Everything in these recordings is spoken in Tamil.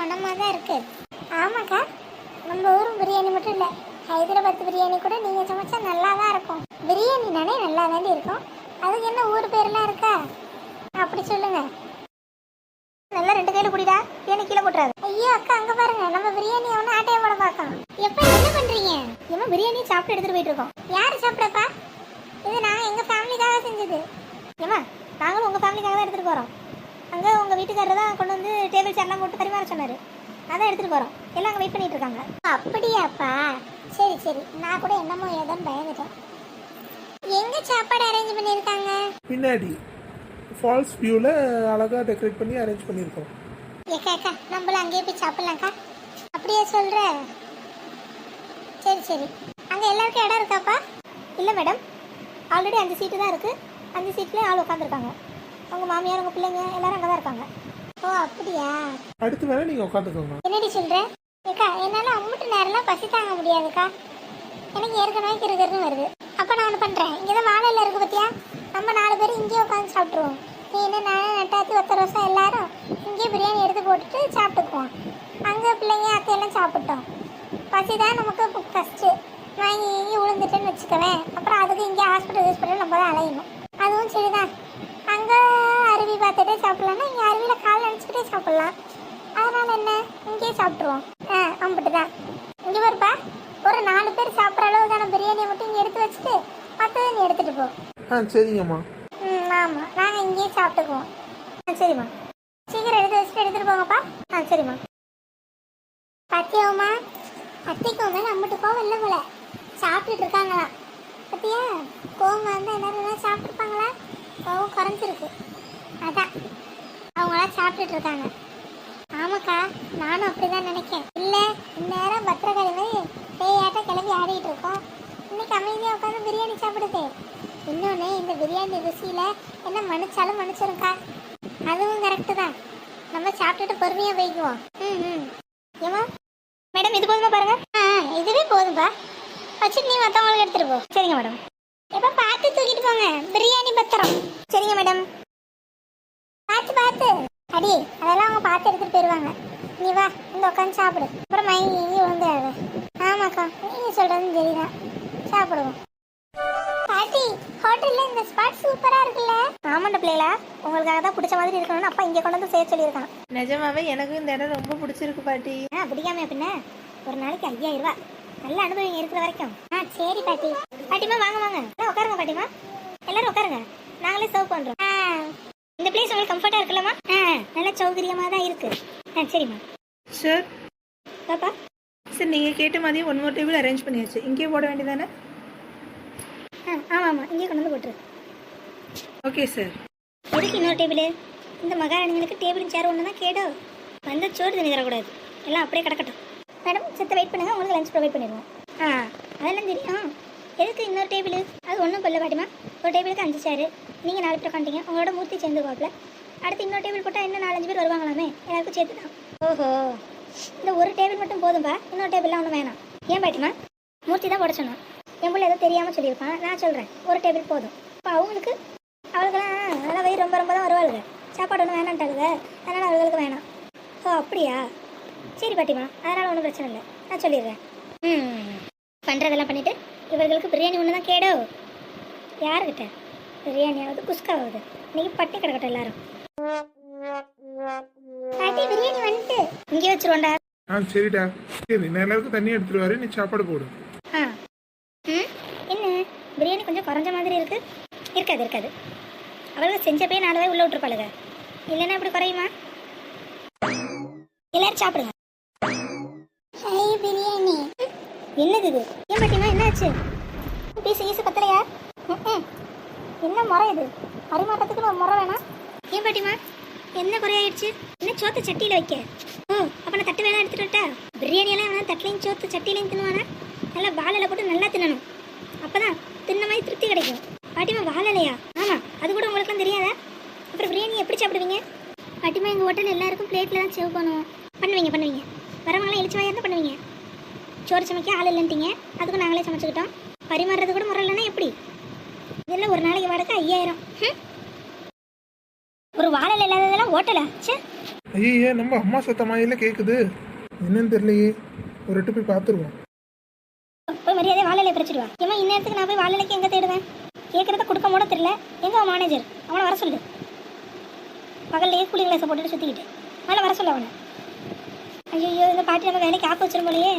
மனமாக தான் இருக்கு. ஆமாக்கா, நம்ம ஊர் பிரியாணி மட்டும் இல்லை, ஹைதராபாத் பிரியாணி கூட நீங்கள் சமைச்சா நல்லா தான் இருக்கும். பிரியாணினாலே நல்லா தாண்டி இருக்கும். அதுக்கு என்ன ஊர் பேர்லாம் இருக்கா? அப்படி சொல்லுங்க. நல்லா 2 கையில் குடிடா, பிரியாணி கீழே போட்டுறாது. ஐயோ அக்கா, அங்கே பாருங்க, நம்ம பிரியாணி ஒன்று ஆட்டையை போட பார்க்கலாம். எப்போ என்ன பண்ணுறீங்க? ஏமா பிரியாணி சாப்பிட்டு எடுத்துகிட்டு போயிட்டு இருக்கோம். யார் சாப்பிடப்பா? இது நாங்கள் எங்கள் ஃபேமிலிக்காக செஞ்சது. ஏமா நாங்களும் உங்கள் ஃபேமிலிக்காக தான் எடுத்துகிட்டு போகிறோம். அங்கே உங்கள் வீட்டுக்காரர் தான் கொண்டு வந்து டேபிள் சேர்லாம் போட்டு பரிமாற சொன்னார். அதான் எடுத்துகிட்டு போகிறோம். எல்லாம் அங்கே வெயிட் பண்ணிட்டு இருக்காங்க. அப்படியாப்பா, சரி சரி. நான் கூட என்னமோ ஏதோன்னு பயந்துட்டேன். எங்கே சாப்பாடு அரேஞ்ச் பண்ணியிருக்காங்க? பின்னாடி ஃபால்ஸ் வியூவில் அழகாக டெக்கரேட் பண்ணி அரேஞ்ச் பண்ணியிருக்கோம். ஏக்கா அக்கா, நம்மளும் அங்கேயே போய் சாப்பிட்லாம்க்கா. அப்படியே சொல்கிற? சரி சரி. அங்கே எல்லாருக்கும் இடம் இருக்காப்பா? இல்லை மேடம், ஆல்ரெடி 5 சீட்டு தான் இருக்குது. 5 சீட்லேயே ஆள் உட்காந்துருக்காங்க. உங்கள் மாமியார், உங்கள் பிள்ளைங்க எல்லாரும் அங்கே தான் இருக்காங்க. ஓ அப்படியா? அடுத்து வேணால் நீங்கள் உட்காந்துக்கோங்க. என்னடி சொல்கிற? ஏக்கா, என்னால் அம்முட்டு நேரம்லாம் பசி தாங்க முடியாதுக்கா. எனக்கு ஏற்கனவே கிருகிருன்னு வருது. அப்போ நான் ஒன்று பண்ணுறேன், இங்கே தான் வாழையில் இருக்குது பார்த்தியா? நம்ம 4 பேர் இங்கேயே உட்காந்து சாப்பிட்ருவோம். நீ என்ன, நான் நட்டாத்தி 10 வருஷம் எல்லாரும் இங்கேயே பிரியாணி எடுத்து போட்டுட்டு சாப்பிட்டுக்குவோம். அங்கே பிள்ளைங்க அத்தையெல்லாம் சாப்பிட்டோம். பசி தான் நமக்கு ஃபஸ்ட்டு. வாங்கி இங்கே விழுந்துட்டேன்னு வச்சுக்கவேன். அப்புறம் அதுக்கு இங்கே ஹாஸ்பிட்டல் நம்ம தான் அலையணும். அதுவும் சரிதான். அங்கே அருவி பார்த்துட்டே சாப்பிட்லான்னா இங்கே அருவியில் கால் நினச்சிக்கிட்டே சாப்பிட்லாம். அதனால் என்ன, இங்கேயே சாப்பிட்ருவோம். அம்பிட்டு தான். இங்கே வருப்பா, ஒரு 4 பேர் சாப்பிட்ற அளவுக்கான பிரியாணியை மட்டும் இங்கே எடுத்து வச்சுட்டு மற்றதை நீ எடுத்துகிட்டு போ. சரிங்கம்மா. ஆமாம், நாங்கள் இங்கேயே சாப்பிட்டுக்குவோம். சரிம்மா, சீக்கிரம் எடுத்து வச்சுட்டு எடுத்துகிட்டு போங்கப்பா. சரிம்மா. பத்தியாவுமா, அத்தைக்கு மேலே அம்பிட்டு கோவம் இல்லை போல, சாப்பிட்டுட்டு இருக்காங்களா? பத்தியா, கோவம் வந்தால் எல்லாரும் சாப்பிட்ருப்பாங்களா? கோவம் குறைஞ்சிருக்கு, அதான் அவங்களாம் சாப்பிட்டுட்டு இருக்காங்க. ஆமாக்கா, நானும் அப்படி தான் நினைக்கேன். இல்லை, இந்நேரம் பத்திரக்காளி மாதிரி பேயாட்ட கிளம்பி ஆடிட்டு இருக்கோம். இன்னைக்கு அமைதியாக உட்காந்து பிரியாணி சாப்பிடுது. இன்னொன்று, இந்த பிரியாணி ருசியில் என்ன மன்னிச்சாலும் மன்னிச்சிருக்கா. அதுவும் கரெக்டு தான். நம்ம சாப்பிட்டுட்டு பொறுமையாக போய்க்குவோம். ஏமா மேடம், இது போதுமா பாருங்க? இதுவே போதும்பா. வச்சுட்டு நீ மற்றவங்களுக்கு எடுத்துகிட்டு போ. சரிங்க மேடம். எப்போ பார்த்து தூக்கிட்டு போங்க, பிரியாணி பத்திரம். சரிங்க மேடம். பார்த்து பார்த்து அடி, அதெல்லாம் அவங்க பார்த்து எடுத்துகிட்டு போயிடுவாங்க. நீ வா, இந்த உட்காந்து சாப்பிடு. அப்புறம் மயங்கி இங்கே விழுந்துடாது. ஆமாக்கா, நீங்கள் சொல்கிறதும் சரிதான். சாப்பிடுவோம். பாட்டி, ஹோட்டலில் இந்த ஸ்பாட் சூப்பராக இருக்குல்ல? ஆமாண்ட பிள்ளைகளா, உங்களுக்காக தான் பிடிச்ச மாதிரி இருக்கணும்னு அப்பா இங்கே கொண்டு வந்து சேர்த்து சொல்லியிருக்கான். நிஜமாவே எனக்கு இந்த இடம் ரொம்ப பிடிச்சிருக்கு பாட்டி. பிடிக்காம பின்ன? ஒரு நாளைக்கு 5000 ரூபா. நல்ல அனுபவம் இருக்கிற வரைக்கும். சரி பாட்டி. பாட்டிமா வாங்க வாங்க, எல்லாம் உட்காருங்க. பாட்டிமா எல்லாரும் உட்காருங்க, நாங்களே சர்வ் பண்ணுறோம். இந்த பிளேஸ் உங்களுக்கு கம்ஃபர்ட்டாக இருக்குல்லம்மா? நல்ல சௌகரியமாக தான் இருக்கு. சரிம்மா. சார் பாப்பா, சார் நீங்கள் கேட்ட மாதிரியே 1 more டேபிள் அரேஞ்ச் பண்ணியாச்சு. இங்கேயே போட வேண்டியதானே? ஆமாம், இங்கேயே கொண்டு வந்து போட்டுரு. Okay sir. எதுக்கு இன்னொரு டேபிள்? இந்த மகாராணிங்களுக்கு டேபிளும் சேர் ஒன்று தான் கேடு. வந்த சோறு தண்ணி தரக்கூடாது, எல்லாம் அப்படியே கிடக்கட்டும். மேடம், செத்த வெயிட் பண்ணுங்கள், உங்களுக்கு லஞ்ச் ப்ரொவைட் பண்ணிடுவோம். அதெல்லாம் தெரியும். எதுக்கு இன்னொரு டேபிள்? அது ஒன்றும் இல்லை பாட்டிமா. ஒரு டேபிளுக்கு 5 சேரு. நீங்கள் 4 பேர் உட்காந்துட்டீங்க, உங்களோட மூர்த்தி சேர்ந்துருவாப்பில். அடுத்து இன்னொரு டேபிள் போட்டால் இன்னும் 4-5 பேர் வருவாங்களாமே, எல்லாருக்கும் சேர்த்து தான். ஓஹோ, இந்த ஒரு டேபிள் மட்டும் போதும்பா, இன்னொரு டேபிள்லாம் ஒன்றும் வேணாம். ஏன் பாட்டிமா? மூர்த்தி தான் போட சொன்னான். என் பிள்ளை ஏதோ தெரியாமல் சொல்லியிருப்பான், நான் சொல்கிறேன் ஒரு டேபிள் போதும். இப்போ அவளுக்கெல்லாம் அதெல்லாம் வயிறு ரொம்ப தான் வருவாளுங்க. சாப்பாடு ஒன்றும் வேணான்ட்டாளுங்க, அதனால் அவர்களுக்கு வேணாம். ஓ அப்படியா? சரி பாட்டிமா, அதனால் ஒன்றும் பிரச்சனை இல்லை, நான் சொல்லிடுறேன். பண்ணுறதெல்லாம் பண்ணிவிட்டு இவர்களுக்கு பிரியாணி ஒன்று தான் கேடோ. யாருக்கிட்ட பிரியாணியாவது குஸ்காவது? இன்னைக்கு பட்டி கிடக்கட்டும் எல்லாரும். பாட்டி, பிரியாணி வந்துட்டு இங்கே வச்சிருவோண்டா. சரிடா. சரி, நான் எல்லாருக்கும் தண்ணி எடுத்துட்டு வரேன், நீ சாப்பாடு போடு. என்ன பிரியாணி கொஞ்சம் குறைஞ்ச மாதிரி இருக்கு? இருக்காது. அவளுக்கு செஞ்ச போய் 4 வாய் உள்ள விட்டுருப்பாளுங்க, இல்லைன்னா இப்படி குறையுமா? எல்லாரும் சாப்பிடுங்க. பிரியாணி என்னது இது? ஏன் பாட்டிமா, என்னாச்சு? பீசு பத்தலையா? என்ன முறை இது? பரிமாற்றத்துக்குன்னு ஒரு முறை வேணாம்? ஏன் பாட்டிமா, என்ன குறையாயிடுச்சு? என்ன சோத்து சட்டியில் வைக்க? அப்போ நான் தட்டு வேணா எடுத்துட்டு விட்டா? பிரியாணியெல்லாம் வேணா தட்டிலையும் சோத்து சட்டிலையும் தின்னுவானா? நல்லா வாழையில போட்டு நல்லா தின்னணும், அப்போதான் தின்ன மாதிரி திருப்தி கிடைக்கும். பாட்டிமா, வாழைலையா? ஆமாம், அது கூட உங்களுக்குலாம் தெரியாதா? அப்புறம் பிரியாணி எப்படி சாப்பிடுவீங்க? பாட்டிமா, எங்கள் ஹோட்டல் எல்லாருக்கும் பிளேட்டில் தான் சேவ் பண்ணுவீங்க. வரவங்களாம் எழுச்சி வாயாக தான் பண்ணுவீங்க. சோறு சமைக்க ஆள் இல்லைன்ட்டீங்க, அதுக்கும் நாங்களே சமைச்சுக்கிட்டோம். பரிமாறுறது கூட முறை இல்லைன்னா எப்படி? இதெல்லாம் ஒரு நாளைக்கு வாடகை 5000. ஒரு வாழை இல்லாததெல்லாம் ஹோட்டலா? சே, ஐயே நம்ம அம்மா சத்தமாயில கேட்குது. என்னன்னு தெரியலையே, ஒரு எட்டு போய் பார்த்துருவோம். போய் மரியாதை வாழலை பிரிச்சுட்டு வா. ஏமா இந்நேரத்துக்கு நான் போய் வாழலைக்கு எங்கே தேடுவேன்? கேட்குறத கொடுக்க கூட தெரியல. எங்கே அவன் மேனேஜர்? அவனை வர சொல்லு. பகல்லையே கூலிங் கிளாஸை போட்டுட்டு சுற்றிக்கிட்டு அவனை வர சொல்லு அவனை. ஐயோ இந்த பாட்டி நம்ம வேலைக்கு ஆப்பு வச்சிரும் போலயே.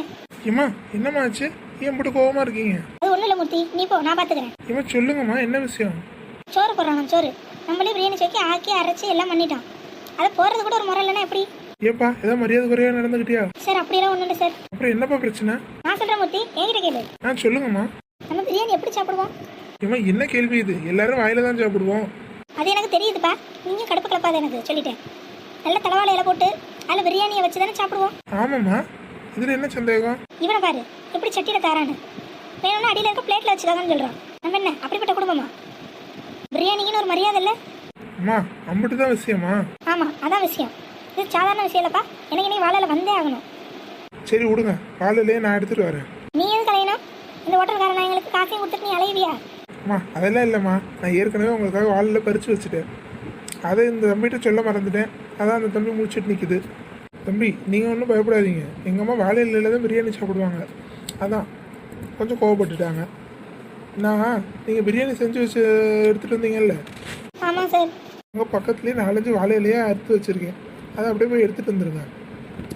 ஏம்மா என்னம்மா ஆச்சு? ஏன் இப்படி கோவமா இருக்கீங்க? அது ஒன்றும் இல்லை மூர்த்தி, நீ போ, நான் பார்த்துக்கிறேன். ஏம்மா சொல்லுங்கம்மா, என்ன விஷயம்? சோறு போடுறான் சோறு. நம்மளே பிரியாணி சோக்கி ஆக்கி அரைச்சி எல்லாம் பண்ணிட்டான். அதை போடுறது கூட ஒரு முறை இல்லைன்னா எப்படி? ஏப்பா ஏதாவது மரியாதை குறையா நடந்துக்கிட்டியா? சார் அப்படியெல்லாம் ஒன்றும் இல்லை சார். அப்புறம் என்னப்பா பிரச்சனை? நான் சொல்கிறேன் மூர்த்தி, என்கிட்ட கேளு. சொல்லுங்கம்மா. நம்ம பிரியாணி எப்படி சாப்பிடுவோம்? ஏம்மா என்ன கேள்வி இது? எல்லாரும் வாயில தான் சாப்பிடுவோம். அது எனக்கு தெரியுதுப்பா, நீங்கள் கடுப்பு கலப்பாத எனக்கு சொல்லிட்டேன். நல்ல தலவாழை இலை போட்டு அதில் பிரியாணியை வச்சு தானே சாப்பிடுவோம். ஆமாம்மா, இதுல என்ன சந்தேகம்? இவனை பாரு எப்படி சட்டியில் தாரானு. வேணும்னா அடியில் இருக்க பிளேட்டில் வச்சுக்காங்கன்னு சொல்கிறான். நம்ம என்ன அப்படிப்பட்ட குடும்பமா? பிரியாணிக்குன்னு ஒரு மரியாதை இல்லை. அம்மா அம்பிட்டு தான் விஷயமா? ஆமாம் அதான் விஷயம். இது சாதாரண விஷயம் இல்லைப்பா. எனக்கு இன்னைக்கு வாழையில் வந்தே ஆகணும். சரி விடுங்க, காலையிலேயே நான் எடுத்துட்டு வரேன். நீ எது கலையணும்? இந்த ஹோட்டல்காரன் எங்களுக்கு காசையும் கொடுத்துட்டு நீ அலைவியா? அம்மா அதெல்லாம் இல்லைம்மா, நான் ஏற்கனவே உங்களுக்காக வாழையில் பறித்து வச்சுட்டேன். அதை இந்த தம்பிகிட்ட சொல்ல மறந்துட்டேன். அதான் அந்த தம்பி முடிச்சுட்டு நிற்குது. தம்பி நீங்கள் ஒன்றும் பயப்படாதீங்க, எங்கள் அம்மா வாழை இலையில தான் பிரியாணி சாப்பிடுவாங்க. அதான் கொஞ்சம் கோவப்பட்டுட்டாங்க. நான் நீங்கள் பிரியாணி செஞ்சு வச்சு எடுத்துகிட்டு வந்தீங்கல்ல, ஆமாம் சார். உங்கள் பக்கத்துலேயே 4-5 வாழை இலையே அறுத்து வச்சுருக்கேன். அதை அப்படியே போய் எடுத்துகிட்டு வந்துடுங்க.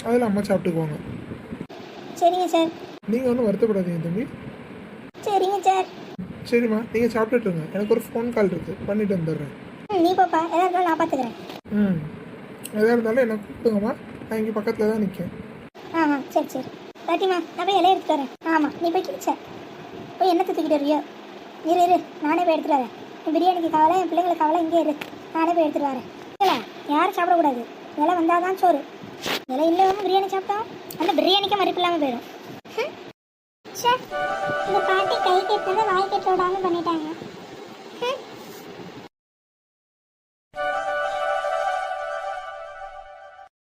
அதில் அம்மா சாப்பிட்டுக்குவாங்க. சரிங்க சார். நீங்கள் ஒன்றும் வருத்தப்படாதீங்க தம்பி. சரிங்க சார். சரிம்மா நீங்கள் சாப்பிட்டுட்டுருங்க, எனக்கு ஒரு ஃபோன் கால் இருக்குது, பண்ணிட்டு வந்துடுறேன். நீ போப்பா, எதாக இருந்தாலும் நான் பார்த்துக்கிறேன். எதாக இருந்தாலும் என்ன கூப்பிட்டுங்கம்மா, நான் இங்கே பக்கத்தில் தான் நிற்கேன். சரி சரி. பாட்டிமா நான் போய் இலையை எடுத்துட்டு வரேன். ஆமாம் நீ போய் கிழிச்ச போய் என்ன தூக்கிட்டு வருவியோ? இரு நானே போய் எடுத்துட்டு வரேன். என் பிரியாணிக்கு காவலை, என் பிள்ளைங்களுக்கு காவலை இங்கே இரு, நானே போய் எடுத்துட்டு வரேன். இல்லை யாரும் சாப்பிடக்கூடாது. இலை வந்தால் தான் சோறு. இலை இல்லாமல் பிரியாணி சாப்பிட்டோம், அந்த பிரியாணிக்கே மதிப்பு இல்லாமல் போயிடும். இந்த பாட்டி கை கெட்டதை வாய் கெட்ட விடாமல் பண்ணிட்டாங்க.